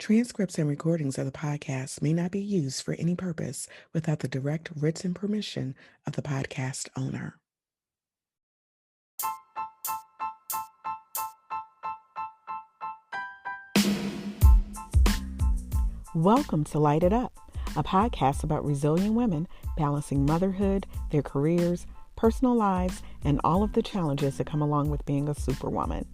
Transcripts and recordings of the podcast may not be used for any purpose without the direct written permission of the podcast owner. Welcome to LITE It Up, a podcast about resilient women balancing motherhood, their careers, personal lives, and all of the challenges that come along with being a superwoman.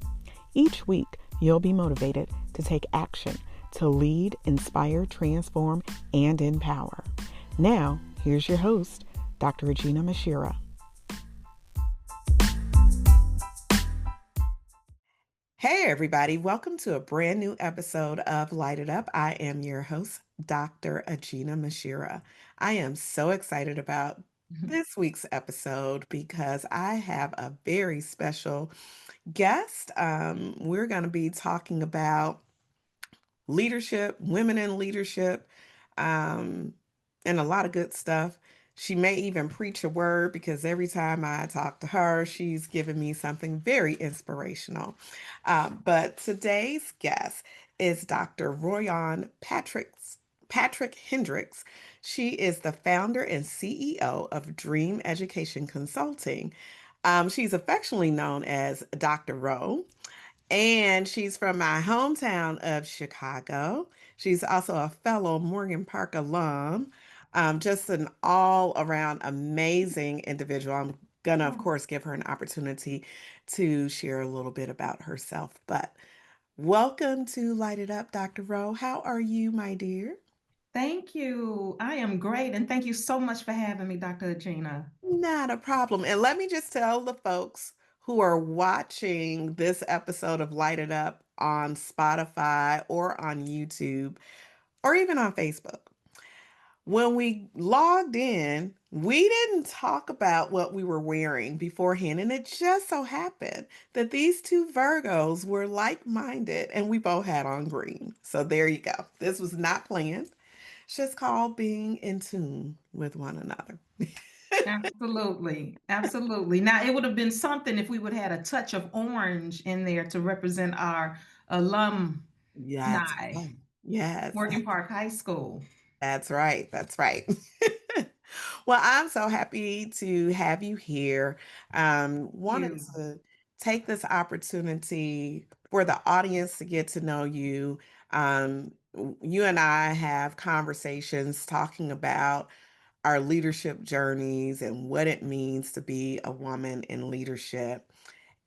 Each week, you'll be motivated to take action, to lead, inspire, transform, and empower. Now, here's your host, Dr. Aginah Musherah. Hey, everybody. Welcome to a brand new episode of LITE It Up. I am your host, Dr. Aginah Musherah. I am so excited about this week's episode because I have a very special guest. We're going to be talking about leadership, women in leadership, um, and a lot of good stuff. She may even preach a word because every time I talk to her, she's giving me something very inspirational. But today's guest is Dr. Royond Patrick Hendrix. She is the founder and CEO of Dream Education Consulting. She's affectionately known as Dr. Ro. And she's from my hometown of Chicago. She's also a fellow Morgan Park alum. Just an all around amazing individual. I'm going to, of course, give her an opportunity to share a little bit about herself. But welcome to Light It Up, Dr. Rowe. How are you, my dear? Thank you. I am great. And thank you so much for having me, Dr. Aginah. Not a problem. And let me just tell the folks who are watching this episode of Light It Up on Spotify or on YouTube or even on Facebook. When we logged in, we didn't talk about what we were wearing beforehand. And it just so happened that these two Virgos were like minded and we both had on green. So there you go. This was not planned. It's just called being in tune with one another. Absolutely. Absolutely. Now, it would have been something if we would have had a touch of orange in there to represent our alumni, Yes. Oh, yes. Morgan Park High School. That's right. That's right. Well, I'm so happy to have you here. Wanted You. to take this opportunity for the audience to get to know you. You and I have conversations talking about our leadership journeys and what it means to be a woman in leadership.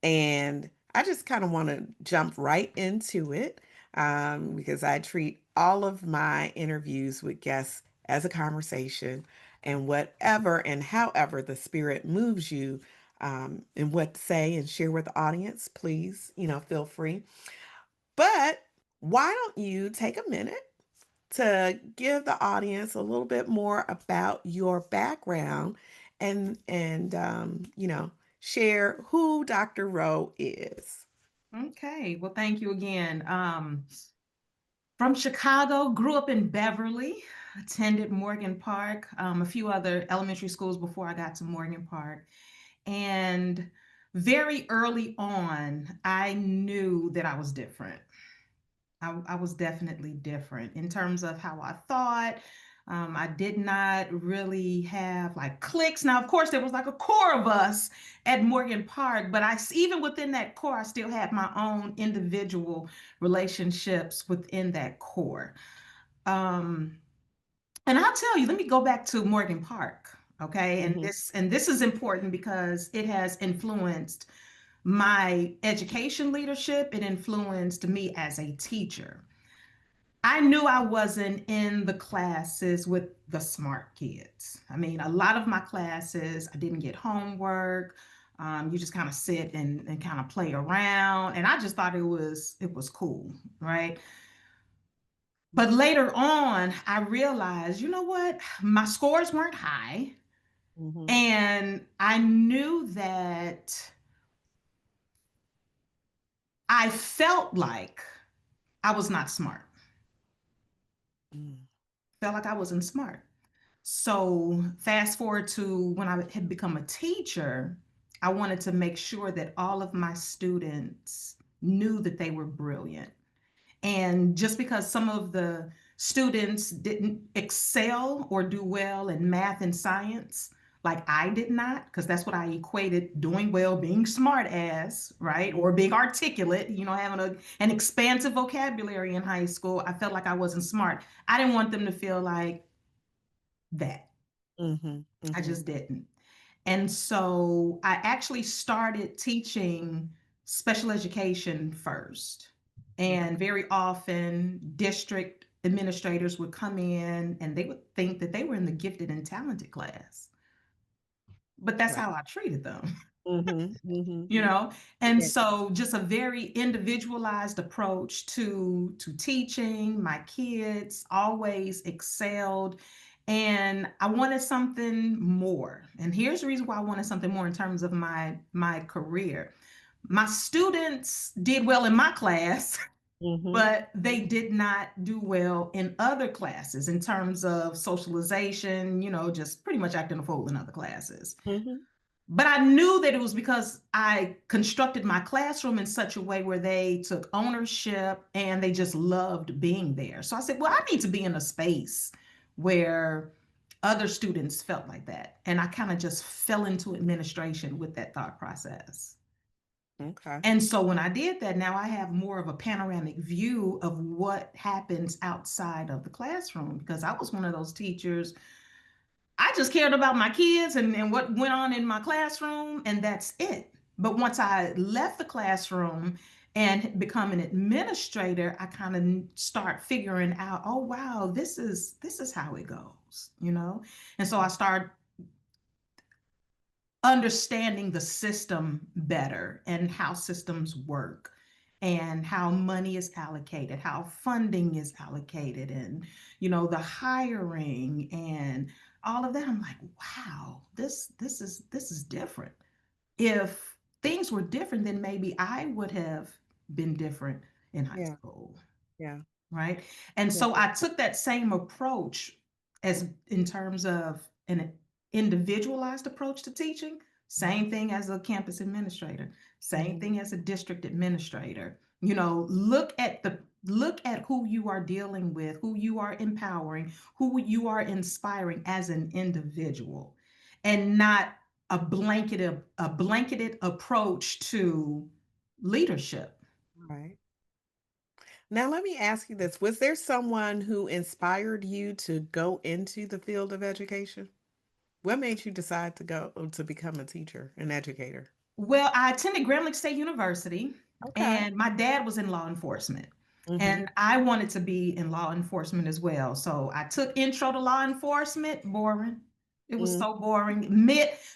And I just kind of want to jump right into it because I treat all of my interviews with guests as a conversation, and whatever and however the spirit moves you and what to say and share with the audience, please, feel free. But why don't you take a minute to give the audience a little bit more about your background and share who Dr. Rowe is. Okay. Well, thank you again. From Chicago, grew up in Beverly, attended Morgan Park, a few other elementary schools before I got to Morgan Park. And very early on, I knew that I was different. I was definitely different in terms of how I thought. I did not really have like cliques. Now, of course, there was like a core of us at Morgan Park, but even within that core, I still had my own individual relationships within that core. Um, and I'll tell you, let me go back to Morgan Park, okay? And Mhm. this is important because it has influenced my education leadership. It influenced me as a teacher. I knew I wasn't in the classes with the smart kids. I mean, a lot of my classes, I didn't get homework. You just kind of sit and kind of play around, and I just thought it was cool, right? But later on, I realized, you know what? My scores weren't high, Mhm. and I knew that I felt like I was not smart. Mm. Felt like I wasn't smart. So, fast forward to when I had become a teacher, I wanted to make sure that all of my students knew that they were brilliant And just because some of the students didn't excel or do well in math and science, like I did not, because that's what I equated doing well, being smart as, right? Or being articulate, having an expansive vocabulary in high school. I felt like I wasn't smart. I didn't want them to feel like that. Mhm. I Mhm. just didn't. And so I actually started teaching special education first. And very often, district administrators would come in and they would think that they were in the gifted and talented class. But that's Right. how I treated them. Mhm. Mhm. you know and Yeah. so just a very individualized approach to teaching. My kids always excelled, and I wanted something more. And here's the reason why I wanted something more in terms of my career. My students did well in my class, Mhm. but they did not do well in other classes in terms of socialization, just pretty much acting a fool in other classes. Mhm. But I knew that it was because I constructed my classroom in such a way where they took ownership and they just loved being there. So I said, well, I need to be in a space where other students felt like that. And I kind of just fell into administration with that thought process. Okay. And so when I did that, now I have more of a panoramic view of what happens outside of the classroom, because I was one of those teachers. I just cared about my kids and what went on in my classroom, and that's it. But once I left the classroom and become an administrator, I kind of start figuring out, oh wow, this is how it goes. And so I start understanding the system better and how systems work and how money is allocated, how funding is allocated, and the hiring and all of that. I'm like, wow, this is different. If things were different, then maybe I would have been different in high Yeah. school, Yeah. right? And Yeah. so I took that same approach as in terms of an individualized approach to teaching. Same thing as a campus administrator, same Mhm. thing as a district administrator. Look at who you are dealing with, who you are empowering, who you are inspiring as an individual, and not a blanketed approach to leadership. Right. Now, let me ask you this. Was there someone who inspired you to go into the field of education? What made you decide to go to become a teacher, an educator? Well, I attended Grambling State University, Okay. and my dad was in law enforcement. Mhm. And I wanted to be in law enforcement as well. So I took intro to law enforcement. Boring. It was Mm. so boring.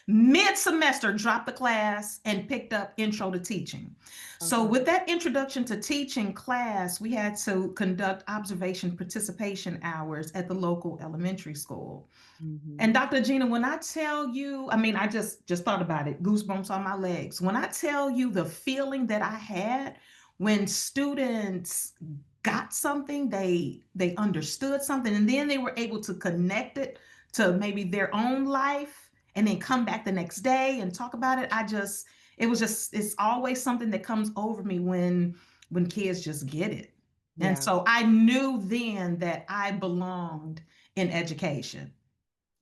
Mid semester, dropped the class and picked up intro to teaching. So Okay. with that introduction to teaching class, we had to conduct observation participation hours at the local elementary school. And Mhm. Dr. Gina, when I tell you, I mean, I just thought about it, goosebumps on my legs. When I tell you the feeling that I had when students got something, they understood something, and then they were able to connect it to maybe their own life, and then come back the next day and talk about it. It's always something that comes over me when kids just get it. And Yeah. so I knew then that I belonged in education,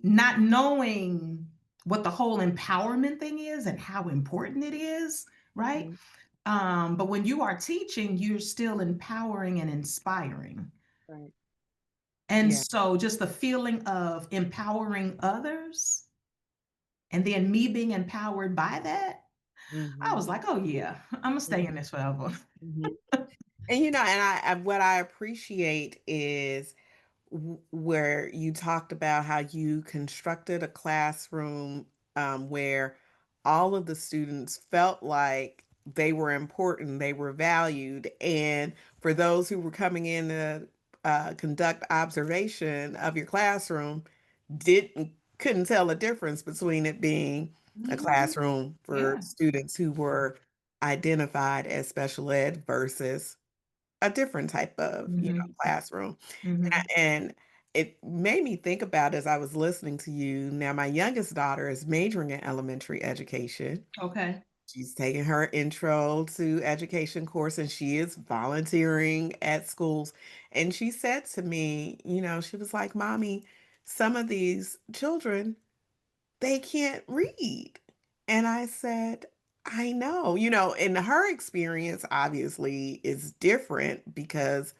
not knowing what the whole empowerment thing is and how important it is, right? Mhm. But when you are teaching, you're still empowering and inspiring. Right. And Yeah. so just the feeling of empowering others and then me being empowered by that, I was Mhm. like, oh yeah, I'm gonna stay in Mhm. this forever. Mhm. And what I appreciate is where you talked about how you constructed a classroom where all of the students felt like they were important, they were valued, and for those who were coming in to conduct observation of your classroom, didn't couldn't tell the difference between it being a Mhm. classroom for Yeah. students who were identified as special ed versus a different type of, Hmm. classroom. Hmm. And it made me think about as I was listening to you. Now, my youngest daughter is majoring in elementary education, Okay. She's taking her intro to education course and she is volunteering at schools. And she said to me, she was like, Mommy, some of these children, they can't read. And I said, I know, and her experience obviously is different because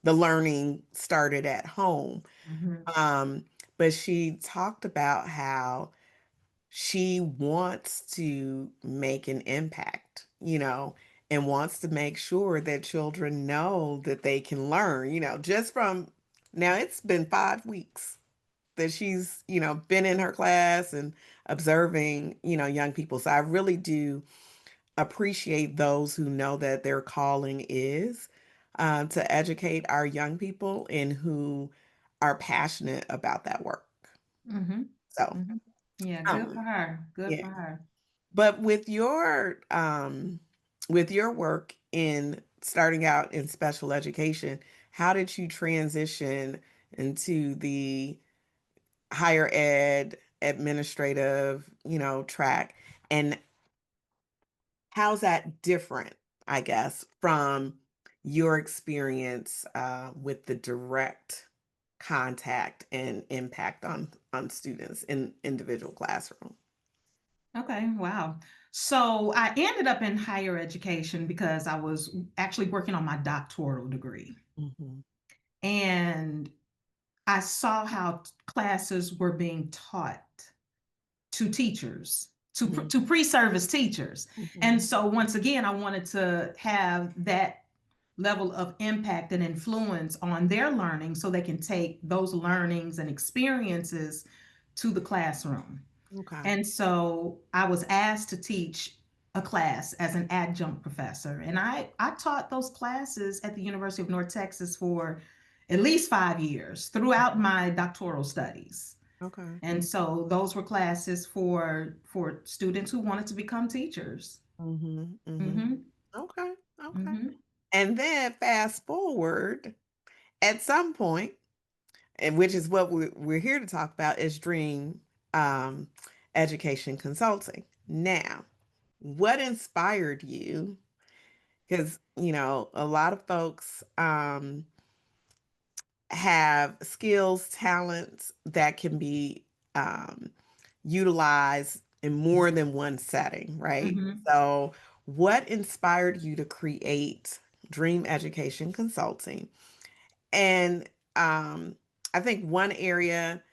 the learning started at home. Mhm. Um, but she talked about how she wants to make an impact, and wants to make sure that children know that they can learn, just from now it's been 5 weeks that she's, been in her class and observing, young people. So I really do appreciate those who know that their calling is to educate our young people and who are passionate about that work. Mhm. So, Mhm. Yeah, good for um, her. Good yeah. for her. But with your work in starting out in special education, how did you transition into the higher ed administrative, track? And how's that different, I guess, from your experience with the direct contact and impact on students in individual classroom? Okay, wow. So I ended up in higher education because I was actually working on my doctoral degree. Hmm. And I saw how classes were being taught to teachers, to pre-service teachers. And Hmm. so once again, I wanted to have that level of impact and influence on their learning so they can take those learnings and experiences to the classroom. Okay. And so I was asked to teach a class as an adjunct professor. And I taught those classes at the University of North Texas for at least 5 years throughout my doctoral studies. Okay. And so those were classes for students who wanted to become teachers. Hmm. Hmm. Mm-hmm. Okay. Okay. Mm-hmm. And then fast forward at some point, and which is what we're here to talk about, is dream um, education consulting. Now, what inspired you? Because, a lot of folks have skills, talents that can be um, utilized in more than one setting, right? Mm-hmm. So, what inspired you to create Dream Education Consulting? And I think one area,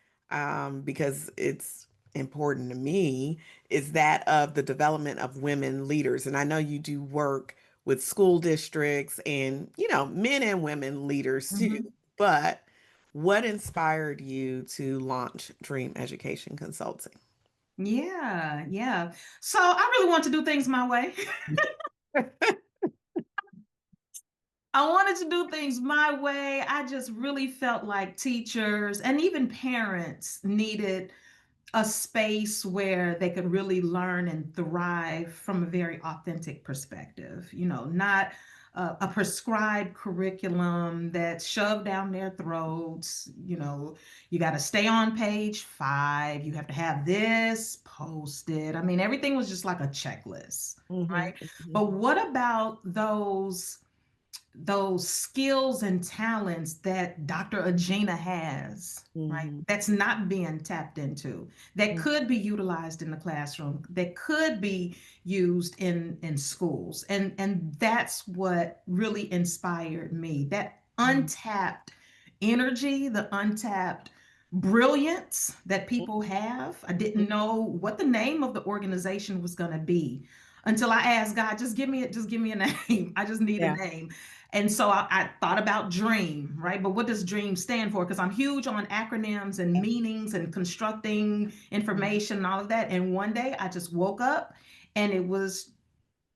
because it's important to me, is that of the development of women leaders. And I know you do work with school districts and, men and women leaders too. Mm-hmm. But what inspired you to launch Dream Education Consulting? Yeah, yeah. So I really want to do things my way. I wanted to do things my way. I just really felt like teachers and even parents needed a space where they could really learn and thrive from a very authentic perspective, not a prescribed curriculum that's shoved down their throats. You got to stay on page 5, you have to have this posted. I mean, everything was just like a checklist, Hmm. right? But what about those skills and talents that Dr. Aginah has, right? Hmm. That's not being tapped into, that could be utilized in the classroom, that could be used in schools. And that's what really inspired me. That Hmm. untapped energy, the untapped brilliance that people have. I didn't know what the name of the organization was going to be until I asked God, just give me a name. I just need a Yeah. name. And so I thought about dream, right? But what does dream stand for? Because I'm huge on acronyms and meanings and constructing information and all of that. And one day I just woke up and it was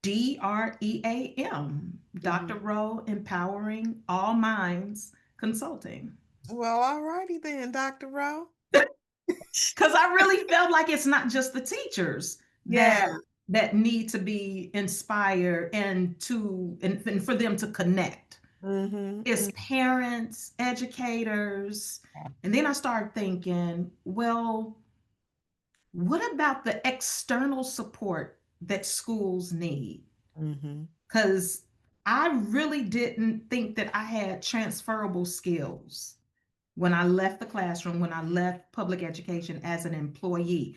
DREAM, Hmm. Dr. Rowe Empowering All Minds Consulting. Well, all righty then, Dr. Rowe. Because I really felt like it's not just the teachers Yeah. that need to be inspired and for them to connect. Hmm. It's parents, educators. And then I started thinking, well, what about the external support that schools need. Mm-hmm. Because I really didn't think that I had transferable skills when I left the classroom, when I left public education as an employee.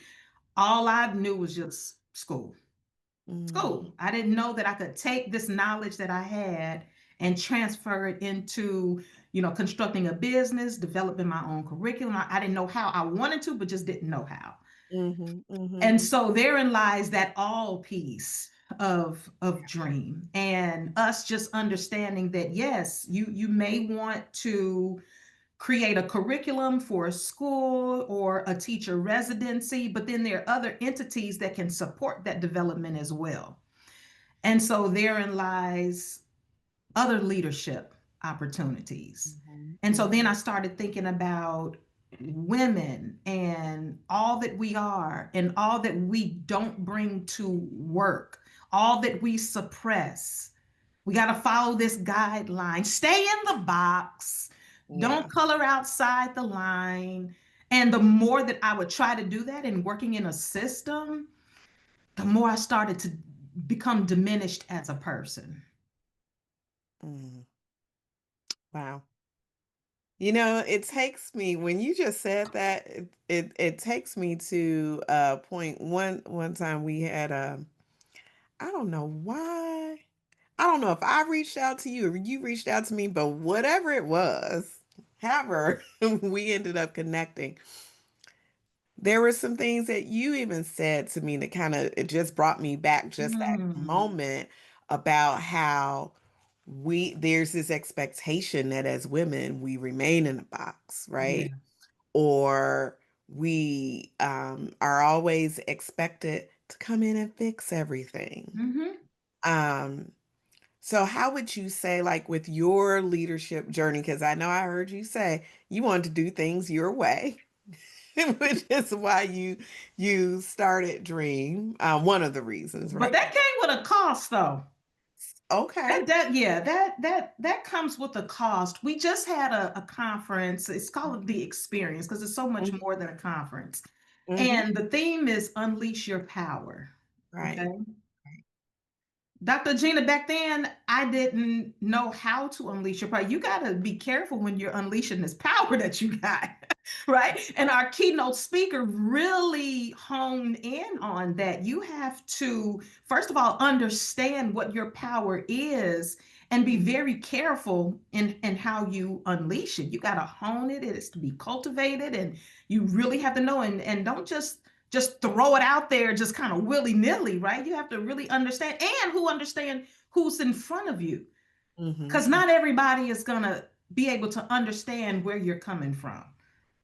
All I knew was just school. Mm-hmm. School. I didn't know that I could take this knowledge that I had and transfer it into, constructing a business, developing my own curriculum. I didn't know how. I wanted to, but just didn't know how. Mm-hmm. Mm-hmm. And so therein lies that all piece of dream, and us just understanding that yes, you may want to create a curriculum for a school or a teacher residency, but then there are other entities that can support that development as well. And so therein lies other leadership opportunities. Mm-hmm. And so then Mm-hmm. I started thinking about women and all that we are and all that we don't bring to work, all that we suppress. We got to follow this guideline. Stay in the box. Yeah. Don't color outside the line. And the more that I would try to do that and working in a system, the more I started to become diminished as a person. Mm. Wow. It takes me when you just said that, it takes me to a point. One time we had I don't know why. I don't know if I reached out to you or you reached out to me, but whatever it was, however, we ended up connecting. There were some things that you even said to me that kind of it just brought me back just that Mm, moment about how we there's this expectation that as women we remain in a box, yeah. right? Or we are always expected to come in and fix everything. Hmm. Um, so how would you say, like with your leadership journey, because I know I heard you say you wanted to do things your way, which is why you started Dream. One of the reasons, But right? that came with a cost, though. Okay. That comes with a cost. We just had a conference. It's called the experience because it's so much more than a conference. Mm-hmm. And the theme is unleash your power. Right. Okay. Dr. Gina, back then, I didn't know how to unleash your power. You got to be careful when you're unleashing this power that you got, right? And our keynote speaker really honed in on that. You have to, first of all, understand what your power is and be very careful in how you unleash it. You got to hone it. It is to be cultivated, and you really have to know, and don't just throw it out there just kind of willy-nilly, right? You have to really understand, and understand who's in front of you, because Mm-hmm. not everybody is going to be able to understand where you're coming from.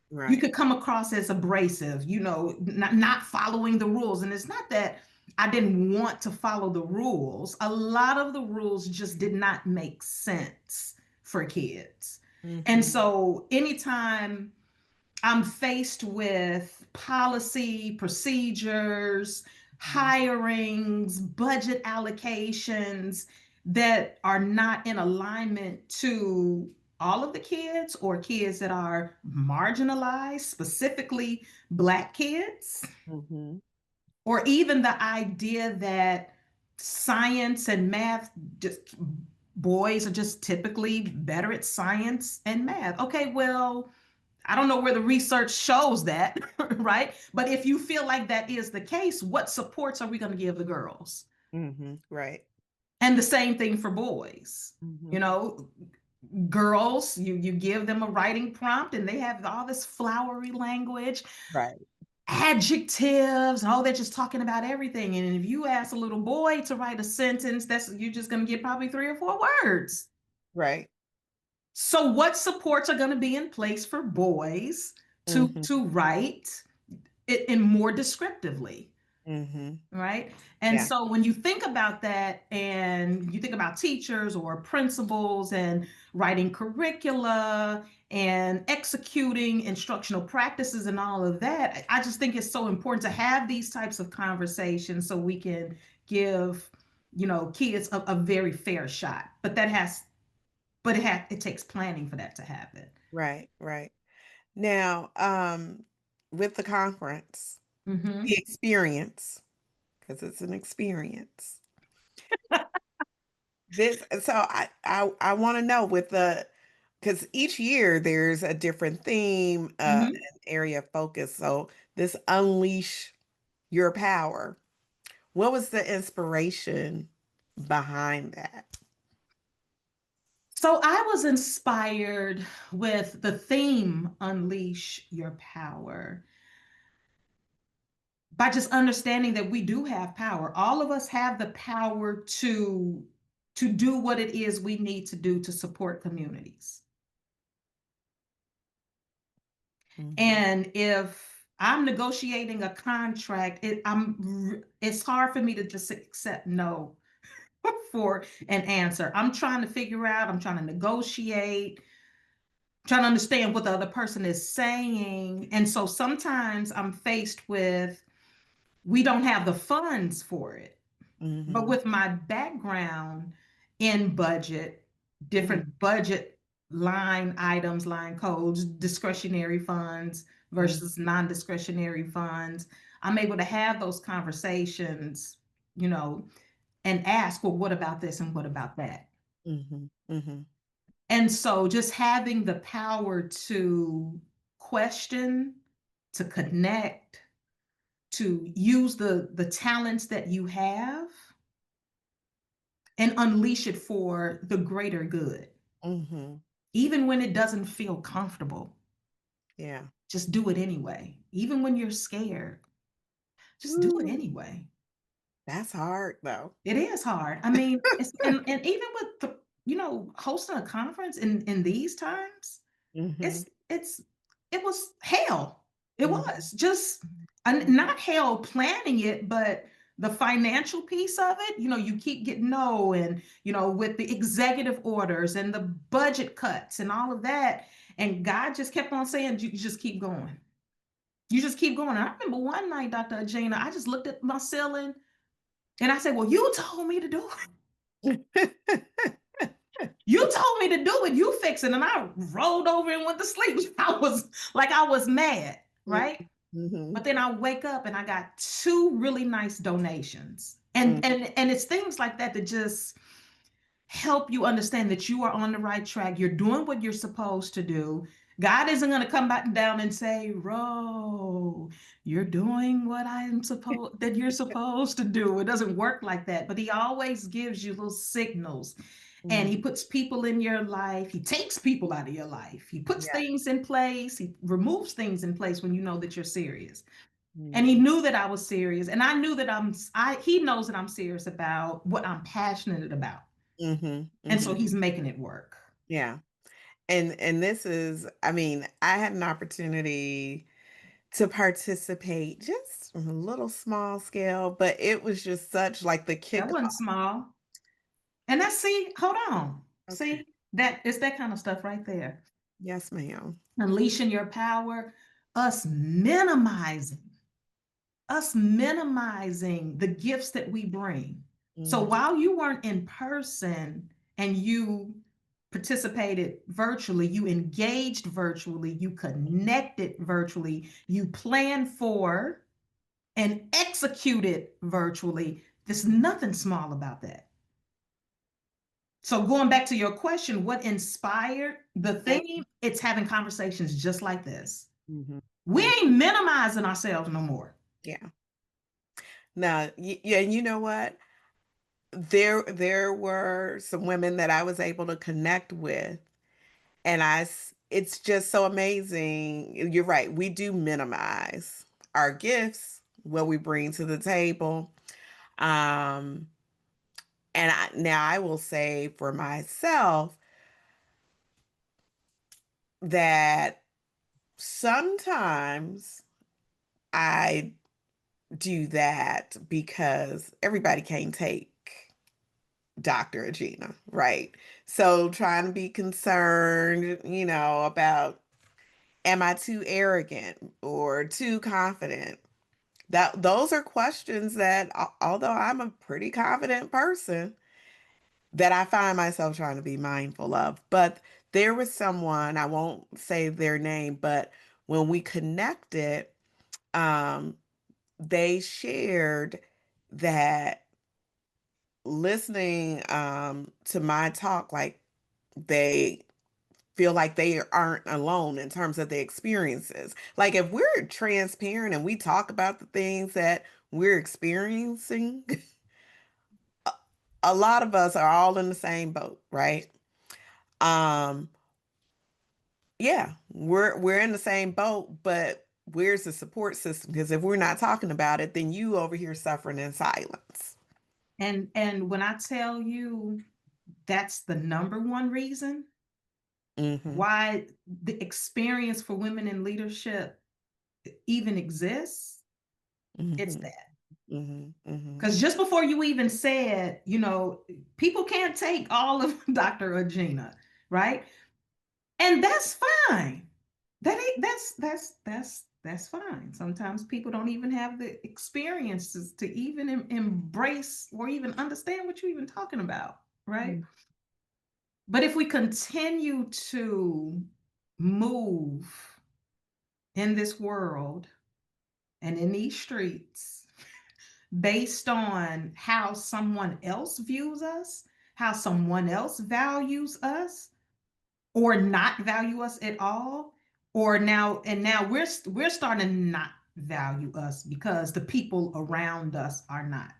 You Right. could come across as abrasive, not following the rules. And it's not that I didn't want to follow the rules. A lot of the rules just did not make sense for kids. And Mm-hmm. so anytime I'm faced with policy, procedures, hirings, budget allocations that are not in alignment to all of the kids or kids that are marginalized, specifically Black kids, Mm-hmm. or even the idea that science and math, just boys are just typically better at science and math. Okay, well, I don't know where the research shows that, right? But if you feel like that is the case, what supports are we going to give the girls? Mm-hmm. Right. And the same thing for boys. You Mm-hmm. know, girls, you give them a writing prompt and they have all this flowery language, Right. adjectives, oh, they're just talking about everything. And if you ask a little boy to write a sentence, that's you're just going to get probably 3 or 4 words. Right. So what supports are going to be in place for boys to Mm-hmm. to write it in more descriptively, Mm-hmm. right? And Yeah. so when you think about that and you think about teachers or principals and writing curricula and executing instructional practices and all of that, I just think it's so important to have these types of conversations so we can give, kids a very fair shot. But it takes planning for that to happen. Right. Right. Now, with the conference, Hmm. the experience. because it's an experience. This so I want to know with the because each year there's a different theme, Mhm. an area of focus. So this unleash your power. What was the inspiration behind that? So I was inspired with the theme Unleash Your Power by just understanding that we do have power. All of us have the power to do what it is we need to do to support communities. Mhm, And if I'm negotiating a contract, it's hard for me to just accept no for an answer. I'm trying to figure out, I'm trying to negotiate, trying to understand what the other person is saying. And so sometimes I'm faced with, we don't have the funds for it. But mhm, with my background in budget, mhm, different budget line items, line codes, discretionary funds mhm, versus non-discretionary funds, I'm able to have those conversations, you know, and ask, well, what about this and what about that? mhm, mhm, And so just having the power to question, to connect, to use the talents that you have and unleash it for the greater good. mhm. Even when it doesn't feel comfortable, Yeah. just do it anyway. Even when you're scared, just do it Ooh, anyway. that's hard though. It is hard. I mean, it's and even with the, hosting a conference in these times, Mhm, it's it was hell. It mhm, was just mhm, not hell planning it, but the financial piece of it, you keep getting no, and with the executive orders and the budget cuts and all of that. And God just kept on saying, you just keep going. You just keep going. And I remember one night, Dr. Aginah, I just looked at my ceiling and I said, well, you told me to do it. You told me to do it. You fix it. And I rolled over and went to sleep. I was mad, mhm, right? mhm, But then I wake up and I got two really nice donations. mhm, And it's things like that that just help you understand that you are on the right track. You're doing what you're supposed to do. God isn't going to come back down and say, Ro, you're doing what I'm supposed that you're supposed to do. It doesn't work like that. But he always gives you little signals, and he mhm. puts people in your life. He takes people out of your life. He puts Yeah. things in place. He removes things in place when you know that you're serious. And he Mhm, knew that I was serious. And I knew that he knows that I'm serious about what I'm passionate about. mhm, And so mhm. he's making it work. Yeah. And this is I mean, I had an opportunity to participate just on a little small scale, but it was just such like the That kickoff. wasn't small. And that's, see, hold on. Okay. See, that it's that kind of stuff right there. Yes, ma'am. Unleashing your power, us minimizing the gifts that we bring. So Mhm, while you weren't in person and you participated virtually, you engaged virtually, you connected virtually, you planned for and executed virtually. There's nothing small about that. So going back to your question, what inspired the mhm, theme? It's having conversations just like this. mhm, We mhm. ain't minimizing ourselves no more. Yeah. Now, yeah, and you know what? There were some women that I was able to connect with, and it's just so amazing. You're right. We do minimize our gifts, what we bring to the table. Um, and now I will say for myself that sometimes I do that because everybody can't take Dr. Aginah, right? So trying to be concerned, about am I too arrogant or too confident? That those are questions that although I'm a pretty confident person, that I find myself trying to be mindful of. But there was someone, I won't say their name, but when we connected, um, they shared that listening to my talk, like they feel like they aren't alone in terms of the experiences. Like if we're transparent and we talk about the things that we're experiencing, a a lot of us are all in the same boat, right? Um, yeah, we're in the same boat, but where's the support system? Because if we're not talking about it, then you over here suffering in silence. And when I tell you that's the number one reason Mm-hmm. why the experience for women in leadership even exists, it's Mm-hmm. that. Mm-hmm. Mm-hmm. Because just before you even said, people can't take all of Dr. Aginah, right? And that's fine. That ain't that's fine. Sometimes people don't even have the experiences to even embrace or even understand what you're even talking about, right? But if we continue to move in this world and in these streets based on how someone else views us, how someone else values us, or not value us at all, or now we're starting to not value us because the people around us are not.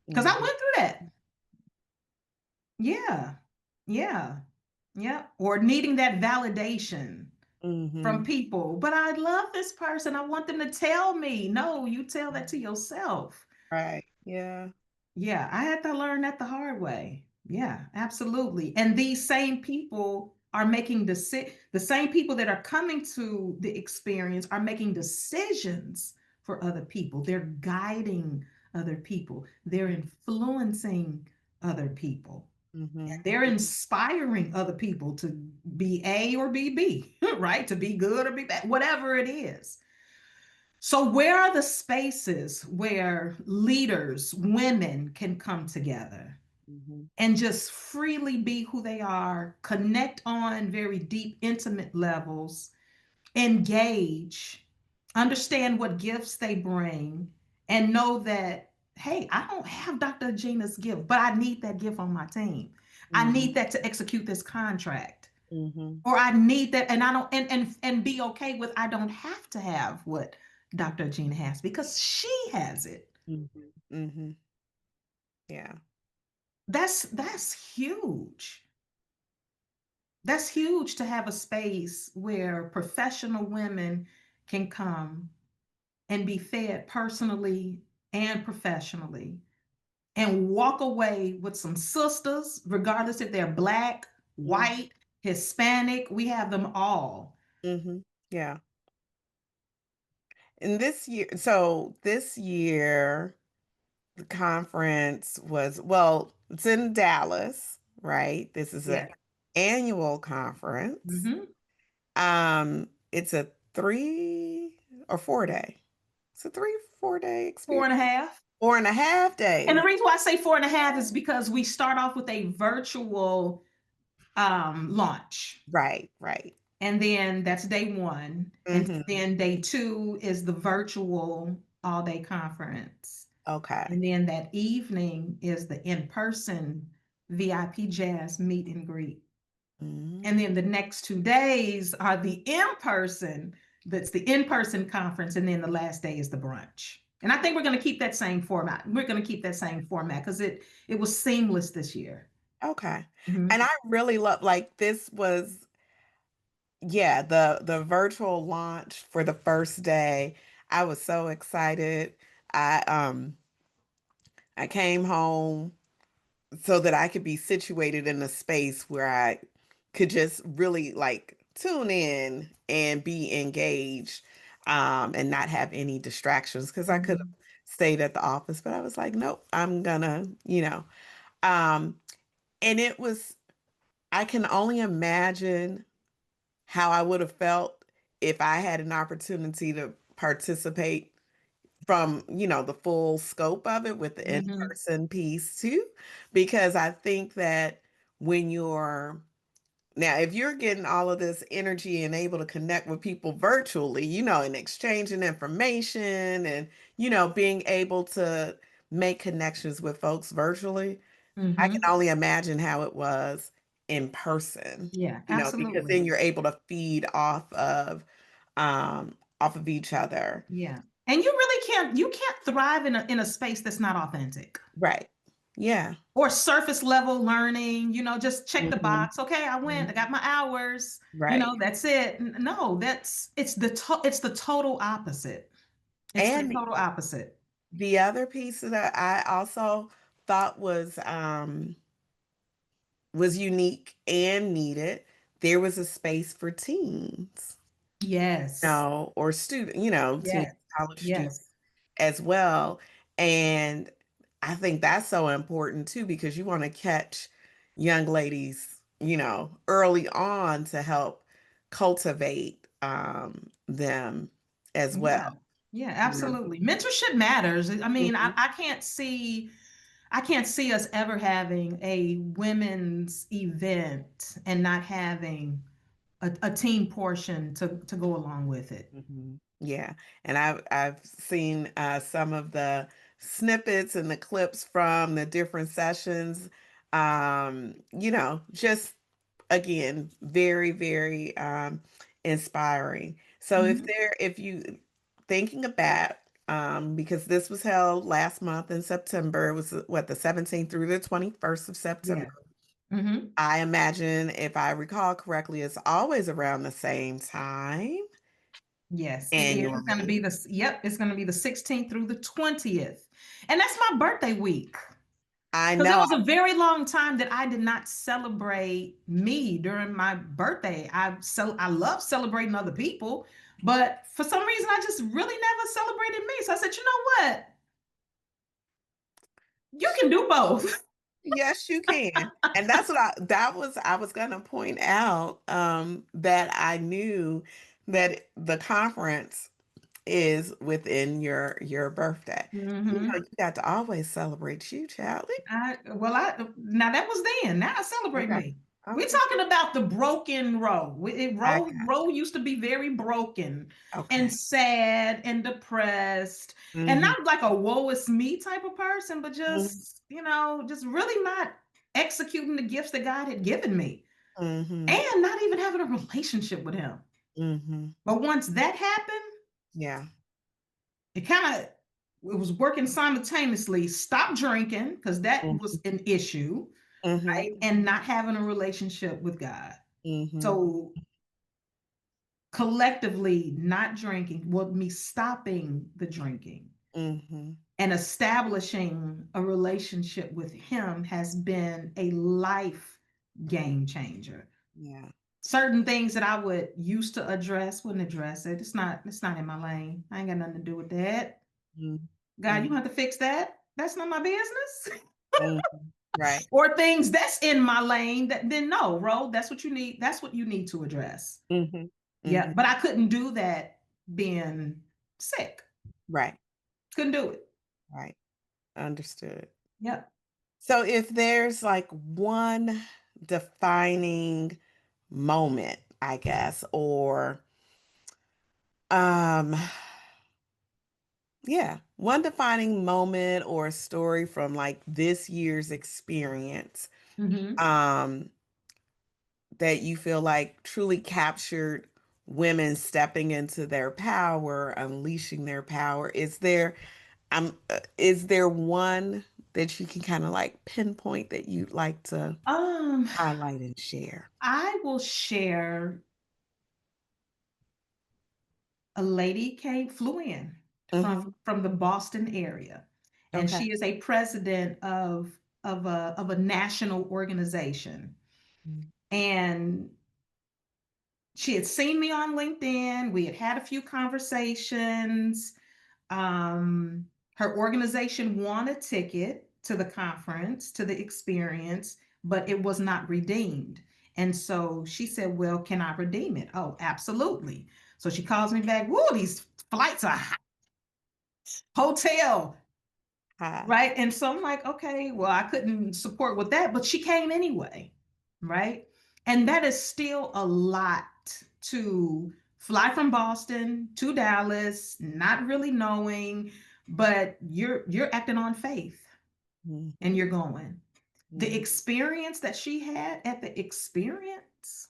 Because I Mm-hmm. went through that. Yeah, yeah, yeah. Or needing that validation from Mm-hmm. people. But I love this person. I want them to tell me. No, you tell that to yourself. Right. Yeah. Yeah, I had to learn that the hard way. Yeah, absolutely. And these same people are making the same people that are coming to the experience are making decisions for other people. They're guiding other people. They're influencing other people. Mm-hmm. They're inspiring other people to be A or be B, right? To be good or be bad, whatever it is. So, where are the spaces where leaders, women can come together Mm-hmm. and just freely be who they are, connect on very deep, intimate levels, engage, understand what gifts they bring, and know that, hey, I don't have Dr. Aginah's gift, but I need that gift on my team. I Mm-hmm. need that to execute this contract. Mm-hmm. Or I need that, and I don't, and be okay with I don't have to have what Dr. Aginah has because she has it. Mm-hmm. Mm-hmm. Yeah. That's huge. That's huge to have a space where professional women can come and be fed personally and professionally and walk away with some sisters, regardless if they're Black, Mm-hmm. white, Hispanic. We have them all. Mm-hmm. Yeah. And this year, the conference was, well, it's in Dallas, right? This is an Yeah. annual conference. Hmm. It's a 3 or 4 day. It's a 3, 4 day Four experience. and a half. 4.5 days. And the reason why I say four and a half is because we start off with a virtual launch. Right, right. And then that's day one. And Mm-hmm. then day two is the virtual all day conference. Okay. And then that evening is the in person VIP jazz meet and greet. And Mm-hmm. then the next 2 days are the in person, that's the in person conference. And then the last day is the brunch. And I think we're going to keep that same format. We're going to keep that same format because it was seamless this year. Okay. And Mhm. I really love, like, this was, yeah, the virtual launch for the first day. I was so excited. I came home so that I could be situated in a space where I could just really like tune in and be engaged, and not have any distractions, because I could have Mhm. stayed at the office, but I was like, nope, I'm gonna, um, and it was, I can only imagine how I would have felt if I had an opportunity to participate from, the full scope of it with the Mhm. in-person piece too, because I think that when you're now, if you're getting all of this energy and able to connect with people virtually, and exchanging information and, being able to make connections with folks virtually, I can Mm-hmm. only imagine how it was in person, Yeah, because then absolutely. you're able to feed off of each other. Yeah. And you can't thrive in a space that's not authentic. Right. Yeah. Or surface level learning, just check the Hmm. box. Okay, I went, I got my hours, Right. that's it. No, it's the total opposite. It's the And total opposite. the other piece that I also thought was unique and needed, there was a space for teens, Yes. or student, teens, Yes. college students Yes. as well. And I think that's so important too, because you want to catch young ladies, early on to help cultivate them as Yeah. well. Yeah, You know? absolutely. Mentorship matters. I mean, Mhm, I can't see us ever having a women's event and not having a team portion to go along with it. mhm. Yeah, and I've seen some of the snippets and the clips from the different sessions. Just again, very, very inspiring. So Mhm. if you thinking about, because this was held last month in September, it was what, the 17th through the 21st of September. Yeah. Hmm. I imagine, if I recall correctly, it's always around the same time Yes, it is. It's going to be annually. it's going to be the 16th through the 20th. And that's my birthday week. I Because it know. was a very long time that I did not celebrate me during my birthday. I love celebrating other people, but for some reason I just really never celebrated me. So I said, you know what? You can do both. Yes, you can. And that's what I was gonna point out, that I knew that the conference is within your birthday. Hmm. You got to always celebrate you, Charlie. I now that was then. Now I celebrate Okay. me. We're Okay. talking about the broken row. I Row got used to be very broken you. and Okay. sad and depressed, and Mm-hmm. not like a woe is me type of person, but Mm-hmm. just really not executing the gifts that God had given me, Mm-hmm. and not even having a relationship with Him. Mm-hmm. But once that happened, Yeah. it kind of it was working simultaneously. Stop drinking because that was an issue, Mm-hmm. right? And not having a relationship with God. Mm-hmm. So collectively, not drinking, well, me stopping the drinking Mm-hmm. and establishing a relationship with Him has been a life game changer. Yeah. Certain things that I would used to address, wouldn't address it. It's not in my lane. I ain't got nothing to do with that. God, you Mm-hmm. have to fix that. That's not my business. Mm-hmm. Right. Or things that's in my lane that then no, Ro, that's what you need. That's what you need to address. Mm-hmm. Yeah, Mm-hmm. but I couldn't do that being sick. Right. Couldn't do it. Right. Understood. Yep. So if there's like one defining moment, I guess, or um yeah, one defining moment or a story from like this year's experience, Mm-hmm. um that you feel like truly captured women stepping into their power, unleashing their power. Is there one that you can kind of like pinpoint that you'd like to Um, highlight and share? I will share a lady flew in Hmm. from the Boston area, and Okay. she is a president of a national organization. And she had seen me on LinkedIn. We had had a few conversations. Um, Her organization won a ticket to the conference, to the experience, but it was not redeemed. And so she said, well, can I redeem it? Oh, absolutely. So she calls me back. Whoa, these flights are hot. Hotel, Hi. right? And so I'm like, okay, well, I couldn't support with that, but she came anyway, right? And that is still a lot to fly from Boston to Dallas, not really knowing. but you're acting on faith and Mhm. you're going. The Mhm. experience that she had at the experience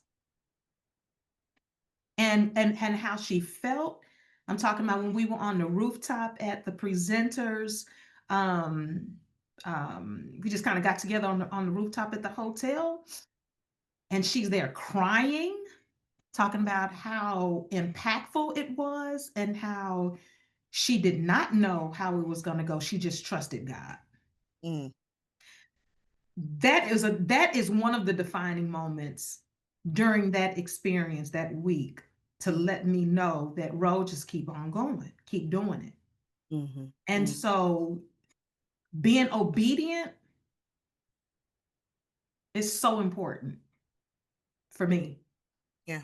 and how she felt. I'm talking about when we were on the rooftop at the presenters. Um, we just kind of got together on the rooftop at the hotel, and she's there crying, talking about how impactful it was and how she did not know how it was going to go. She just trusted God. Mm. That is one of the defining moments during that experience that week, to let me know that road, just keep on going, keep doing it. Mhm. And Mm. so being obedient is so important for me. Yeah.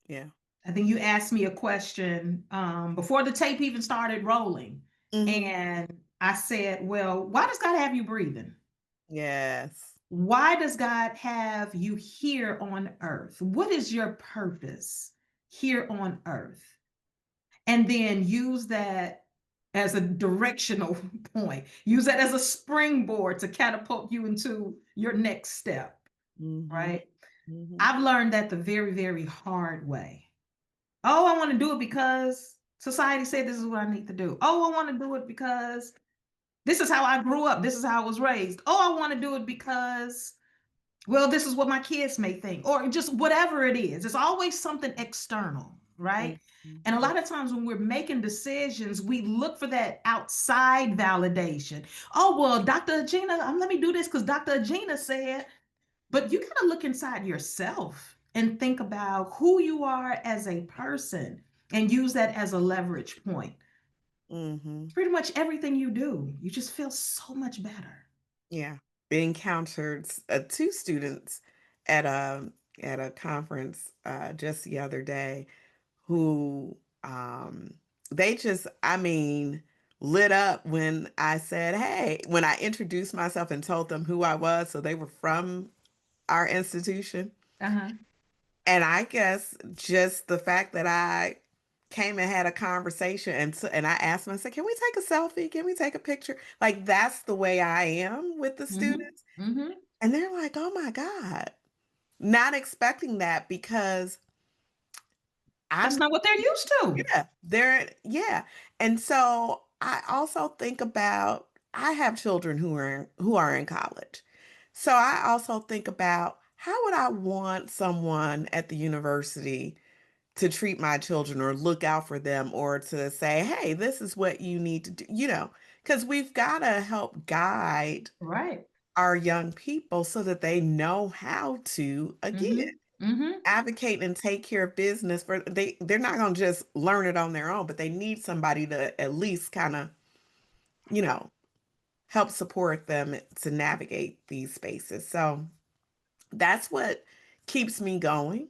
Yeah. I think you asked me a question before the tape even started rolling, Mhm. and I said, well, why does God have you breathing? Yes. Why does God have you here on earth? What is your purpose here on earth? And then use that as a directional point, use that as a springboard to catapult you into your next step, Mhm. right? Mhm. I've learned that the very, very hard way. Oh, I want to do it because society said this is what I need to do. Oh, I want to do it because this is how I grew up. This is how I was raised. Oh, I want to do it because, well, this is what my kids may think, or just whatever it is. It's always something external, right? Mhm. And a Mhm. lot of times when we're making decisions, we look for that outside validation. Oh, well, Dr. Aginah, let me do this because Dr. Aginah said, but you got to look inside yourself and think about who you are as a person and use that as a leverage point. Mhm. Pretty much everything you do, you just feel so much better. Yeah. Encountered two students at a conference just the other day who they just, I mean, lit up when I said, "Hey," when I introduced myself and told them who I was, so they were from our institution. Uh-huh. And I guess just the fact that I came and had a conversation and I asked them, I said, "Can we take a selfie? Can we take a picture?" Like that's the way I am with the Mm-hmm. students. Mm-hmm. And they're like, "Oh my God." Not expecting that because That's I'm not what they're used to. yeah, yeah. And so I also think about I have children who are in college. So I also think about how would I want someone at the university to treat my children or look out for them or to say, "Hey, this is what you need to do," because we've got to help guide Right. our young people so that they know how to, again, Mm-hmm. Mm-hmm. advocate and take care of business for they're not going to just learn it on their own, but they need somebody to at least kind of, you know, help support them to navigate these spaces. So that's what keeps me going.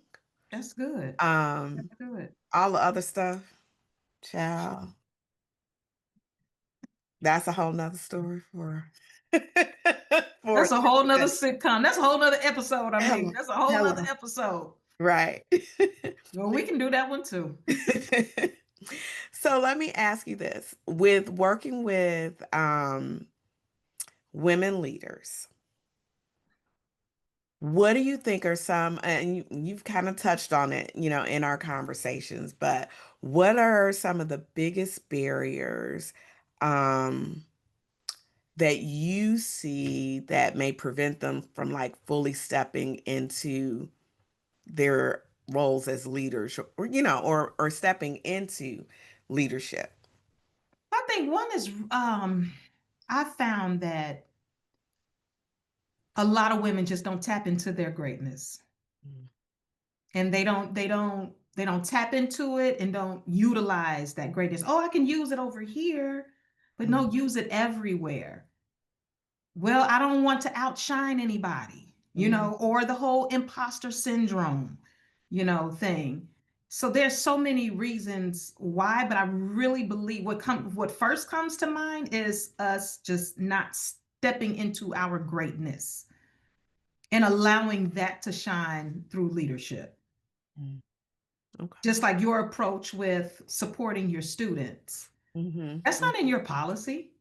That's good. Um, That's good. all the other stuff, child, that's a whole nother story for for That's a whole another nother day. sitcom. That's a whole nother episode. I mean, Hello, that's a whole nother hello, episode. right. Well, we can do that one too. So let me ask you this. With working with women leaders, what do you think are some, and you've kind of touched on it, in our conversations, but what are some of the biggest barriers um, that you see that may prevent them from like fully stepping into their roles as leaders or stepping into leadership? I think one is I found that a lot of women just don't tap into their greatness. Mm, And they don't tap into it and don't utilize that greatness. Oh, I can use it over here, but mm, no, use it everywhere. Well, I don't want to outshine anybody, mhm, or the whole imposter syndrome, thing. So there's so many reasons why, but I really believe what first comes to mind is us just not stepping into our greatness and allowing that to shine through leadership. mm. Okay. Just like your approach with supporting your students. That's not in Mhm. your policy.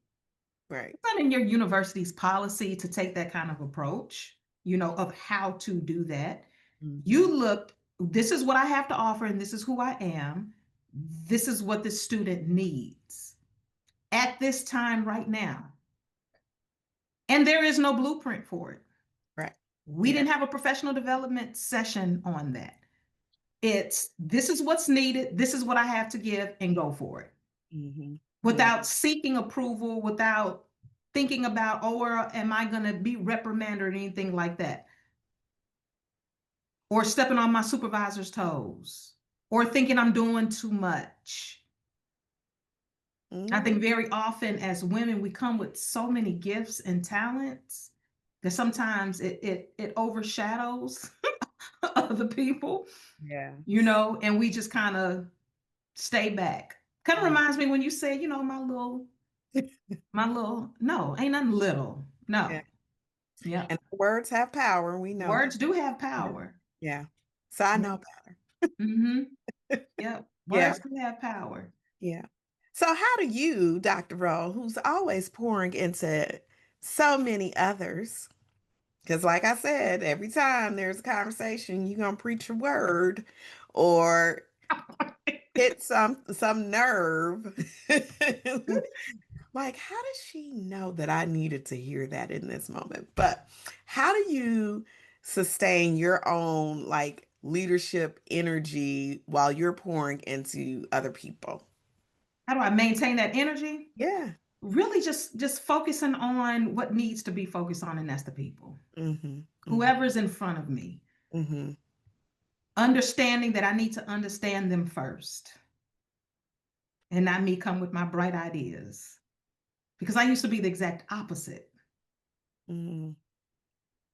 Right. It's not in your university's policy to take that kind of approach, of how to do that. You Mhm. looked, this is what I have to offer, and this is who I am. This is what the student needs at this time right now. And there is no blueprint for it. Right. We Yeah. didn't have a professional development session on that. It's this is what's needed, this is what I have to give, and go for it Mhm. without Mhm. seeking approval, without thinking about, oh, or am I going to be reprimanded or anything like that, or stepping on my supervisor's toes, or thinking I'm doing too much. I think Mm. very often as women, we come with so many gifts and talents that sometimes it overshadows other people, Yeah. and we just kind of stay back. Kind of Mm. reminds me when you say, my little, no, ain't nothing little. Yeah. No. Yep. And words have power, we know that. Words do have Yeah. power. Yeah. So I Yep. know better. Mm-hmm. Yep. Yeah. Words do have power. Yeah. So how do you, Dr. Rowe, who's always pouring into so many others, because like I said, every time there's a conversation, you're gonna preach a word or hit some nerve. Like, how does she know that I needed to hear that in this moment? But how do you sustain your own like leadership energy while you're pouring into other people? How do I maintain that energy? Yeah. Really just focusing on what needs to be focused on, and that's the people. Mhm. Mhm. Whoever's in front of me. Mhm. Understanding that I need to understand them first and not me come with my bright ideas. Because I used to be the exact opposite. Mhm.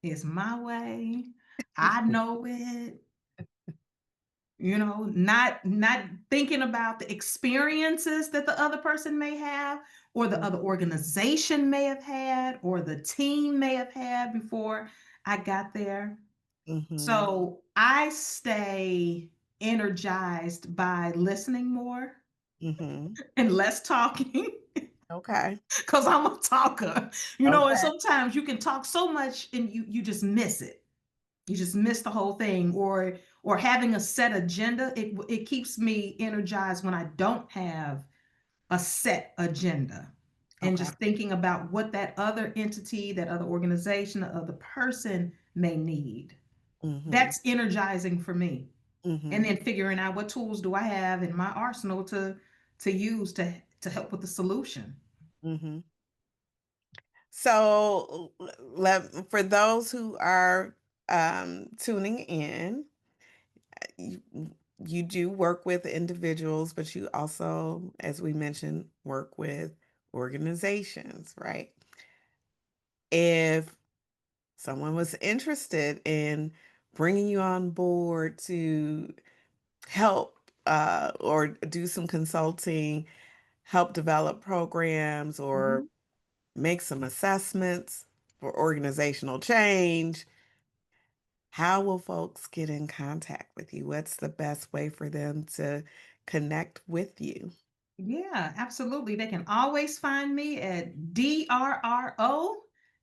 It's my way. I know it. Not thinking about the experiences that the other person may have, or the other organization may have had, or the team may have had before I got there. Mhm. So I stay energized by listening more Mhm. and less talking Okay. because I'm a talker, and Okay. sometimes you can talk so much and you just miss it. You just miss the whole thing, or having a set agenda. It keeps me energized when I don't have a set agenda, and Okay. just thinking about what that other entity, that other organization, the other person may need. Mhm. That's energizing for me. And Mhm. then figuring out what tools do I have in my arsenal to use to help with the solution. Mhm. So, for those who are tuning in, you, you do work with individuals, but you also, as we mentioned, work with organizations, right? If someone was interested in bringing you on board to help or do some consulting, help develop programs, or Mhm. make some assessments for organizational change, how will folks get in contact with you? What's the best way for them to connect with you? Yeah, absolutely. They can always find me at DRRO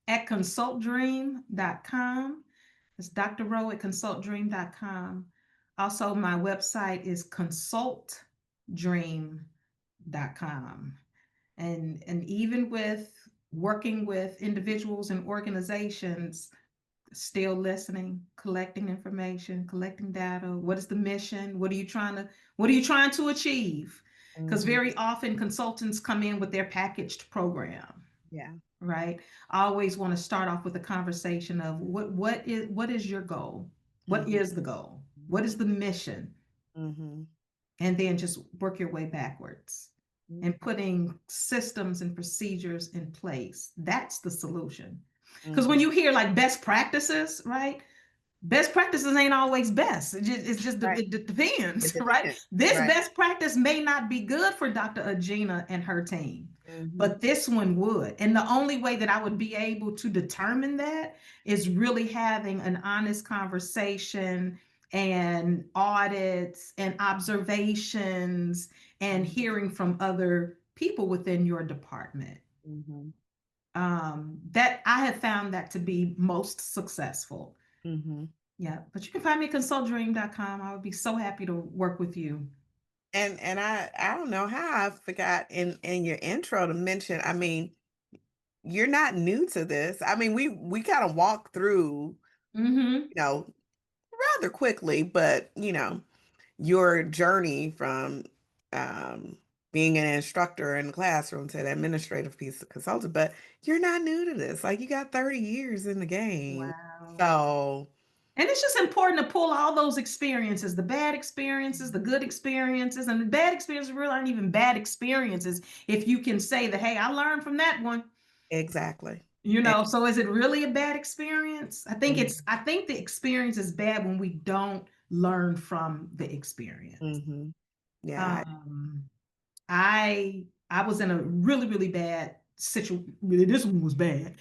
at consultdream.com. It's Dr. Rowe at consultdream.com. Also, my website is consultdream.com. And even with working with individuals and organizations, still listening, collecting information, collecting data. What is the mission? What are you trying to achieve? Because Mhm. very often consultants come in with their packaged program, Yeah. right? I always want to start off with a conversation of what is your goal? What Mhm. is the goal? What is the mission? Mhm. And then just work your way backwards and Mhm. putting systems and procedures in place. That's the solution. Because when Mhm. you hear like best practices, right? Best practices ain't always best. Right. It It depends, right? depends. This Right. best practice may not be good for Dr. Aginah and her team, Mhm. but this one would. And the only way that I would be able to determine that is really having an honest conversation and audits and observations and Mhm. hearing from other people within your department. Mhm. That I have found that to be most successful. Mhm. Yeah, but you can find me at consultdream.com. I would be so happy to work with you. And I don't know how I forgot in your intro to mention, I mean, you're not new to this. I mean, we kind of walked through, Mm-hmm. you know, rather quickly, but your journey from um being an instructor in the classroom to the administrative piece of consultant, but you're not new to this. Like you got 30 years in the game. Wow. So, And it's just important to pull all those experiences, the bad experiences, the good experiences, and the bad experiences really aren't even bad experiences if you can say that, hey, I learned from that one. exactly. So is it really a bad experience? I think the experience is bad when we don't learn from the experience. Mm-hmm. Yeah. Um, I was in a really, really bad situation. Really, this one was bad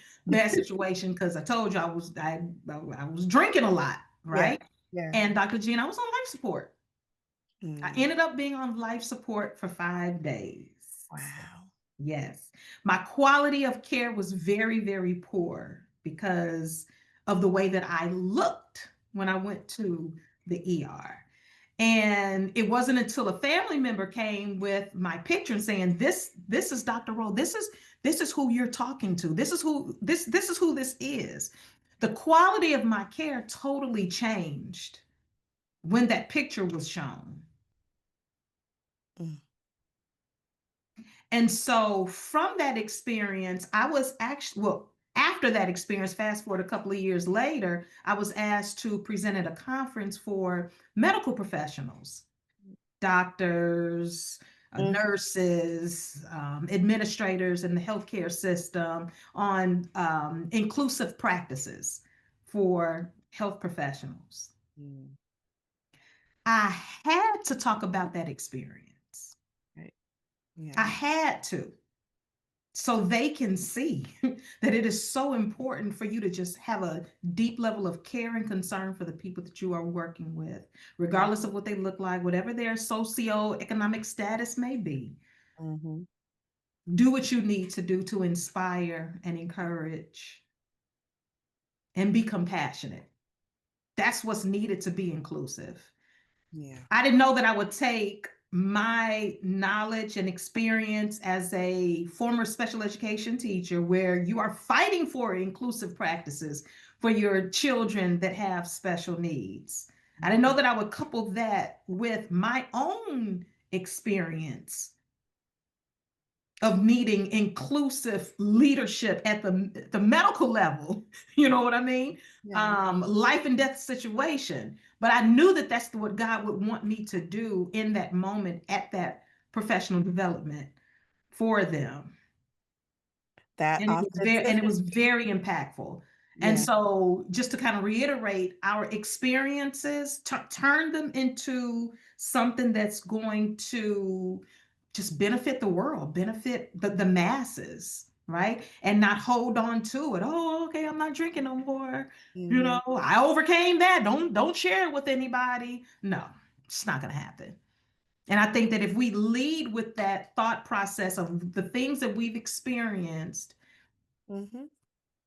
situation because I told you I was drinking a lot, Yeah. right? Yeah. And Dr. Jean, I was on life support. I Mm. ended up being on life support for 5 days. Wow. Yes. My quality of care was very, very poor because of the way that I looked when I went to the ER. And it wasn't until a family member came with my picture and saying, this is Dr. Rowe. This is who you're talking to. This is who this is. The quality of my care totally changed when that picture was shown. Mm. And so from that experience, I was actually, well, after that experience, fast forward a couple of years later, I was asked to present at a conference for medical professionals, doctors, Mm. nurses, administrators in the healthcare system on inclusive practices for health professionals. Mm. I had to talk about that experience. Right. I Yeah. had to. So they can see that it is so important for you to just have a deep level of care and concern for the people that you are working with, regardless of what they look like, whatever their socioeconomic status may be. Mm-hmm. Do what you need to do to inspire and encourage and be compassionate. That's what's needed to be inclusive. Yeah. I didn't know that I would take my knowledge and experience as a former special education teacher, where you are fighting for inclusive practices for your children that have special needs. I didn't know that I would couple that with my own experience of needing inclusive leadership at the medical level. You know what I mean? Yeah. Life and death situation. But I knew that that's what God would want me to do in that moment at that professional development for them. That And it was authenticity. very impactful. And Yeah. so just to kind of reiterate, our experiences turn them into something that's going to just benefit the world, benefit the masses, right? And not hold on to it. Oh, okay, I'm not drinking no more. Mm-hmm. I overcame that. Don't share it with anybody. No, it's not gonna happen. And I think that if we lead with that thought process of the things that we've experienced Mm-hmm.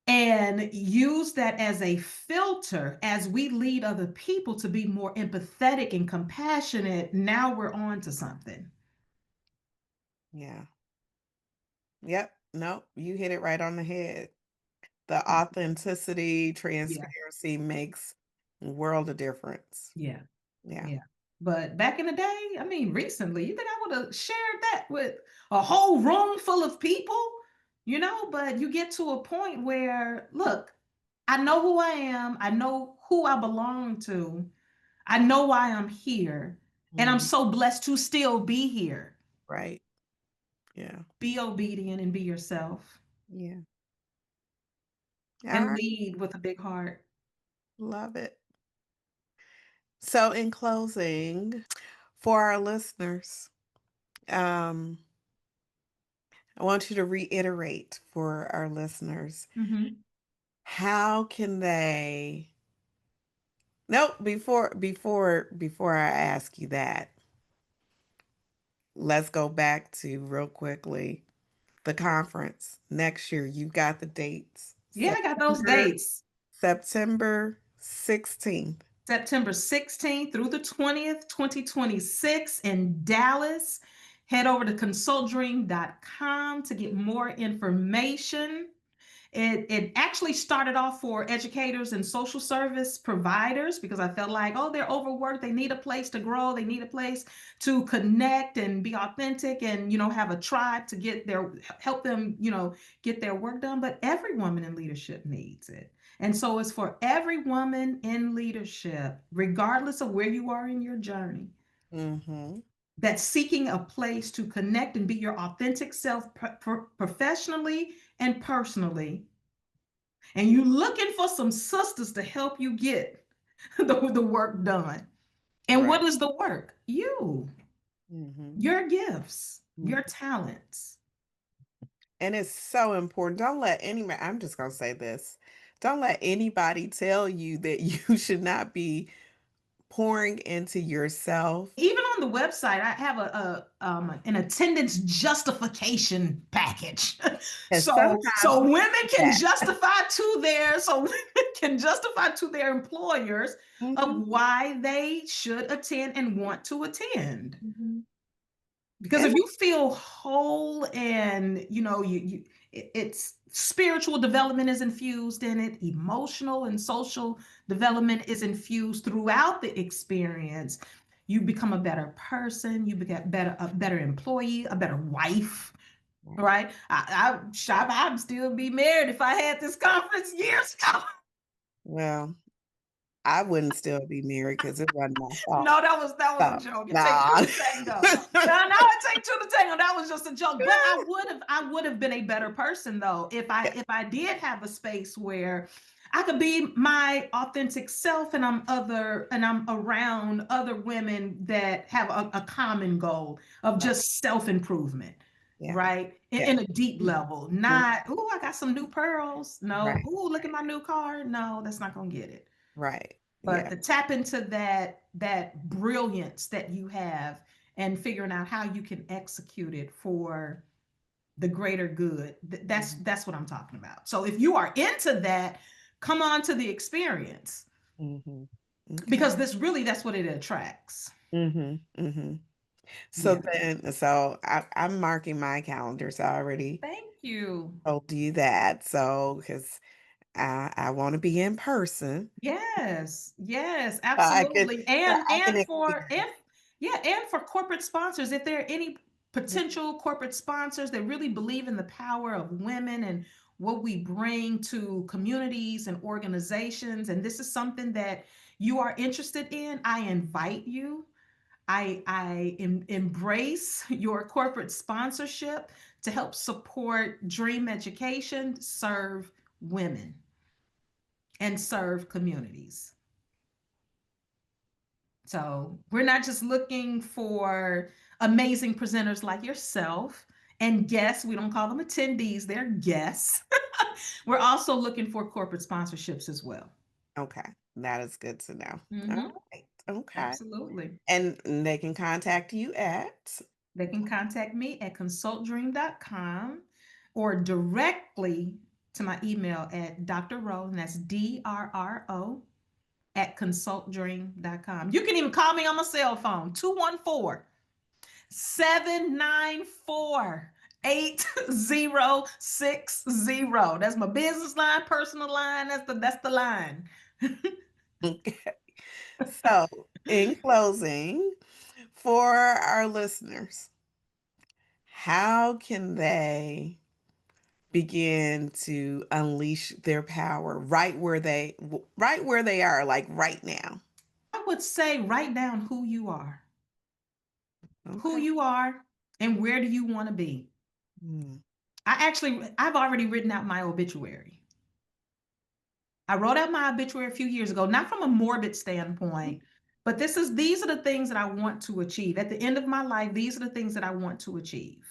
and use that as a filter as we lead other people to be more empathetic and compassionate, now we're on to something. Yeah. Yep. Nope. You hit it right on the head. The authenticity, Yeah. transparency makes a world of difference. Yeah. Yeah. Yeah. But back in the day, I mean, recently, you think I would have shared that with a whole room full of people? But you get to a point where, look, I know who I am, I know who I belong to, I know why I'm here, and I'm Mm. so blessed to still be here. Right. Yeah. Be obedient and be yourself Yeah. All and right. lead with a big heart. Love it. So in closing, for our listeners, um, I want you to reiterate for our listeners, Mhm. how can they nope, before I ask you that, let's go back to real quickly the conference next year. You got the dates. Yeah, I got those dates. September 16th. September 16th through the 20th, 2026 in Dallas. Head over to consultdream.com to get more information. It actually started off for educators and social service providers because I felt like, oh, they're overworked. They need a place to grow. They need a place to connect and be authentic and, have a tribe to help them, get their work done. But every woman in leadership needs it. And so it's for every woman in leadership, regardless of where you are in your journey, Mm-hmm. that's seeking a place to connect and be your authentic self professionally and personally, and you looking for some sisters to help you get the work done. And Right. what is the work? Mm-hmm. Your gifts, your Mm-hmm. talents. And it's so important. Don't let anybody, I'm just going to say this. Don't let anybody tell you that you should not be pouring into yourself. Even on the website, I have an attendance justification package. And So sometimes women can that. justify to their so women can justify to their employers of Mhm, why they should attend and want to attend. mhm. Because And if you feel whole and it's spiritual development is infused in it, emotional and social development is infused throughout the experience, you become a better person, you become a better employee, a better wife, right? I'd still be married if I had this conference years ago. well, I wouldn't still be married because it wasn't my fault. No, that was a So, joke. It take two nah. to tango. No, it take two to tango. That was just a joke. But I would have been a better person though if I Yeah, if I did have a space where I could be my authentic self and I'm around other women that have a common goal of right. just self-improvement. Yeah, Right. In, yeah. in a deep level, Mhm. not, oh, I got some new pearls. No, Right, oh, look at my new car. No, that's not gonna get it. right. But Yeah. to tap into that brilliance that you have and figuring out how you can execute it for the greater good, Mhm, that's what I'm talking about. So if you are into that, come on to the experience, mhm. Okay. because that's what it attracts. Mhm, mhm. So Yeah. then, I'm marking my calendar. So I already Thank you. told you that. So because I want to be in person, Yes, so absolutely. so And I can and for experience. and yeah, and for corporate sponsors, if there are any Mhm. potential corporate sponsors that really believe in the power of women and what we bring to communities and organizations, and this is something that you are interested in, I invite you. I embrace your corporate sponsorship to help support Dream Education, serve women, and serve communities. So we're not just looking for amazing presenters like yourself and guests. We don't call them attendees, they're guests. We're also looking for corporate sponsorships as well. Okay, that is good to know. All Hmm. right. Okay. Absolutely. And they can contact you at. They can contact me at consultdream.com or directly to my email at Dr. Rowe, and that's DRRO at consultdream.com. You can even call me on my cell phone, 214 794 8060. That's my business line, personal line. That's the line. Okay. So, in closing, for our listeners, how can they begin to unleash their power right where they are, like right now? I would say write down who Okay. you are, and where do you want to be. Mm, I've already written out my obituary. I wrote out my obituary a few years ago, not from a morbid standpoint, but these are the things that I want to achieve. At the end of my life, these are the things that I want to achieve.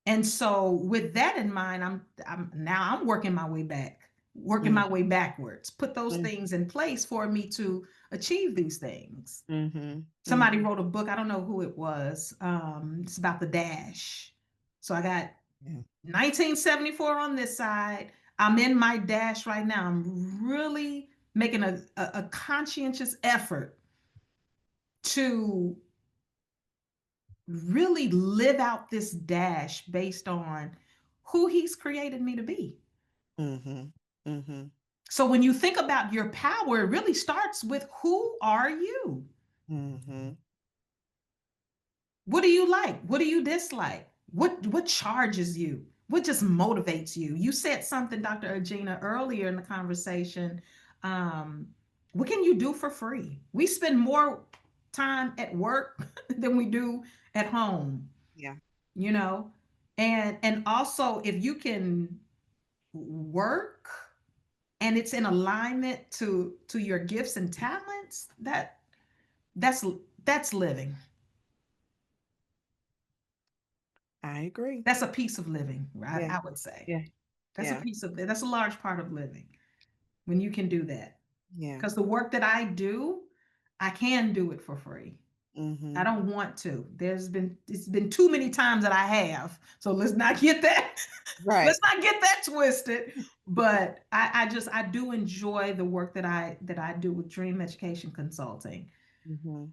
And so with that in mind, I'm working my way back, working mm, my way backwards, put those mm, things in place for me to achieve these things. Mhm. Somebody Mhm. wrote a book, I don't know who it was. It's about the dash. So I got Yeah. 1974 on this side. I'm in my dash right now. I'm really making a conscientious effort to really live out this dash based on who he's created me to be. Mhm. Mhm. So when you think about your power, it really starts with who are you? Mhm. What do you like? What do you dislike? What charges you? What just motivates you? You said something, Dr. Aginah, earlier in the conversation. Um, what can you do for free? We spend more time at work than we do at home, Yeah. you know? And also if you can work and it's in alignment to your gifts and talents, that's that's living. I agree. That's a piece of living, right? Yeah. I would say. Yeah. That's a Yeah. piece of that's a large part of living when you can do that. Yeah. Because the work that I do, I can do it for free. I Mhm. don't want to. It's been too many times that I have. So let's not get that let's Right. not get that twisted. But I do enjoy the work that I do with Dream Education Consulting. Mhm.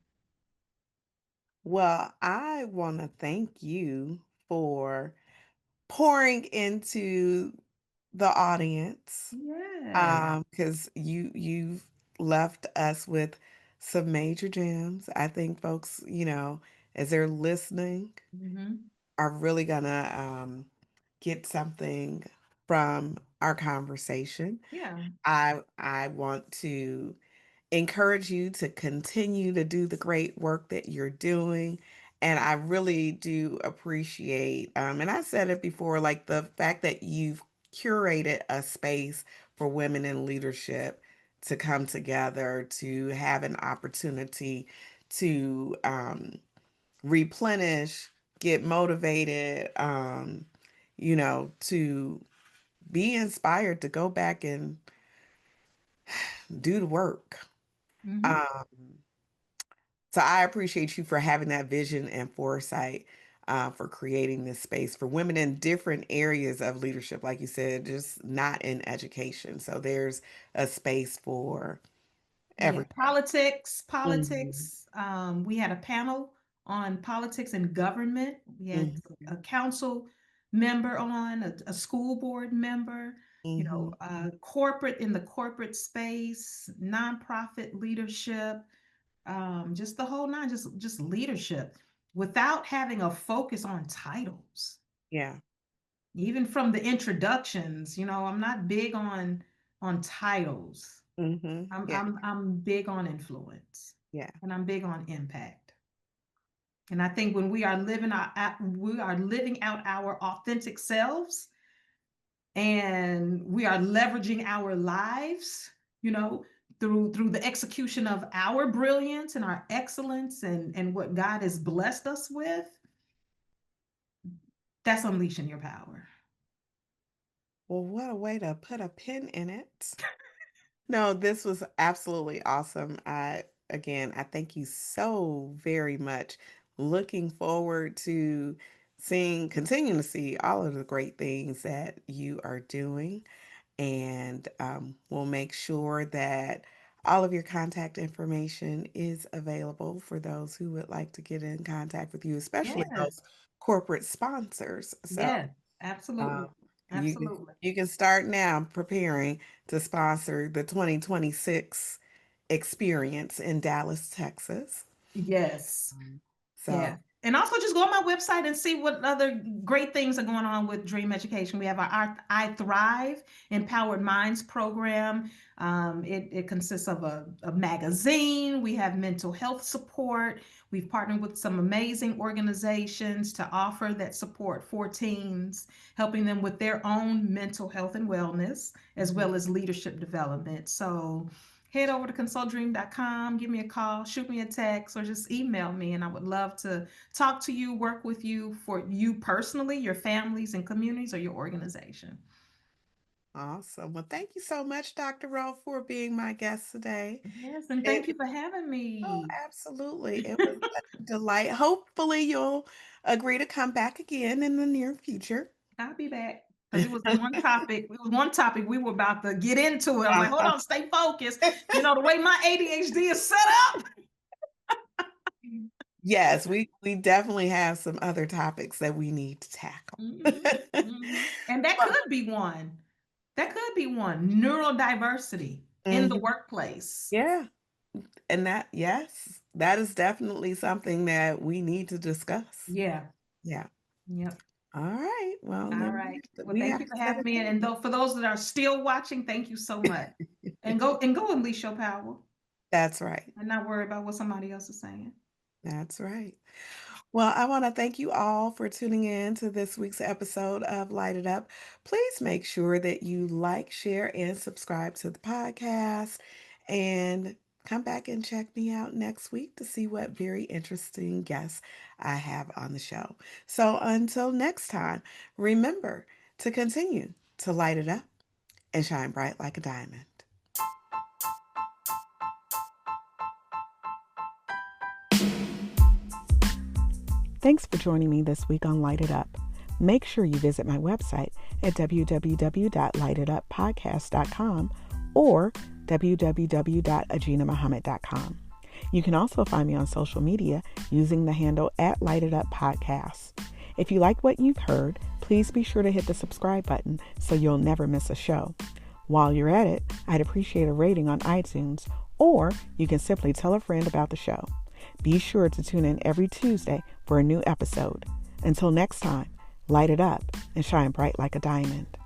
Well, I want to thank you for pouring into the audience, Yeah. because you've left us with some major gems. I think folks, as they're listening, Hmm. are really gonna get something from our conversation. Yeah. I want to encourage you to continue to do the great work that you're doing. And I really do appreciate, and I said it before, like the fact that you've curated a space for women in leadership to come together, to have an opportunity to replenish, get motivated, to be inspired to go back and do the work. Hmm. Um, So I appreciate you for having that vision and foresight, for creating this space for women in different areas of leadership, like you said, just not in education. So there's a space for Yeah, everybody. politics, Mhm, politics. We had a panel on politics and government. We had mhm, a council member on, a school board member, mhm. corporate in the corporate space, nonprofit leadership, just the whole nine, just leadership without having a focus on titles. Yeah. Even from the introductions, I'm not big on titles. I'm Yeah. I'm I'm big on influence Yeah. and I'm big on impact. And I think when we are living out our authentic selves and we are leveraging our lives, you know, through the execution of our brilliance and our excellence and what God has blessed us with, that's unleashing your power. Well, what a way to put a pin in it. No, this was absolutely awesome. I thank you so very much. Looking forward to continuing to see all of the great things that you are doing. And we'll make sure that all of your contact information is available for those who would like to get in contact with you, especially those Yes. corporate sponsors. So Yes, absolutely. um, Absolutely. you can start now preparing to sponsor the 2026 experience in Dallas, Texas. Yes. So Yeah. And also just go on my website and see what other great things are going on with Dream Education. We have our I Thrive Empowered Minds program. It consists of a magazine. We have mental health support. We've partnered with some amazing organizations to offer that support for teens, helping them with their own mental health and wellness, as mhm. well as leadership development. So head over to consultdream.com, give me a call, shoot me a text, or just email me. And I would love to talk to you, work with you for you personally, your families and communities, or your organization. Awesome. Well, thank you so much, Dr. Rowe, for being my guest today. Yes, and It thank you for having Oh, me. absolutely. It was such a delight. Hopefully, you'll agree to come back again in the near future. I'll be back because it was the one topic. It was one topic we were about to get into it. I was like, hold Uh-huh. on, stay focused. You know, the way my ADHD is set up. Yes, we definitely have some other topics that we need to tackle. And that Well, could be one. That could be one. Neurodiversity in the mhm. workplace. Yeah, and yes, that is definitely something that we need to discuss. Yeah. Yeah. Yep. All right. Well, All then right. Well, we thank have you to for set having a me. And date. though for those that are still watching, thank you so much. And go unleash your power That's right. and not worry about what somebody else is saying. That's right. Well, I want to thank you all for tuning in to this week's episode of Light It Up. Please make sure that you like, share, and subscribe to the podcast. And come back and check me out next week to see what very interesting guests I have on the show. So until next time, remember to continue to light it up and shine bright like a diamond. Thanks for joining me this week on Light It Up. Make sure you visit my website at www.lightituppodcast.com or www.aginahmuhammad.com. You can also find me on social media using the handle at Light It Up Podcasts. If you like what you've heard, please be sure to hit the subscribe button so you'll never miss a show. While you're at it, I'd appreciate a rating on iTunes, or you can simply tell a friend about the show. Be sure to tune in every Tuesday for a new episode. Until next time, light it up and shine bright like a diamond.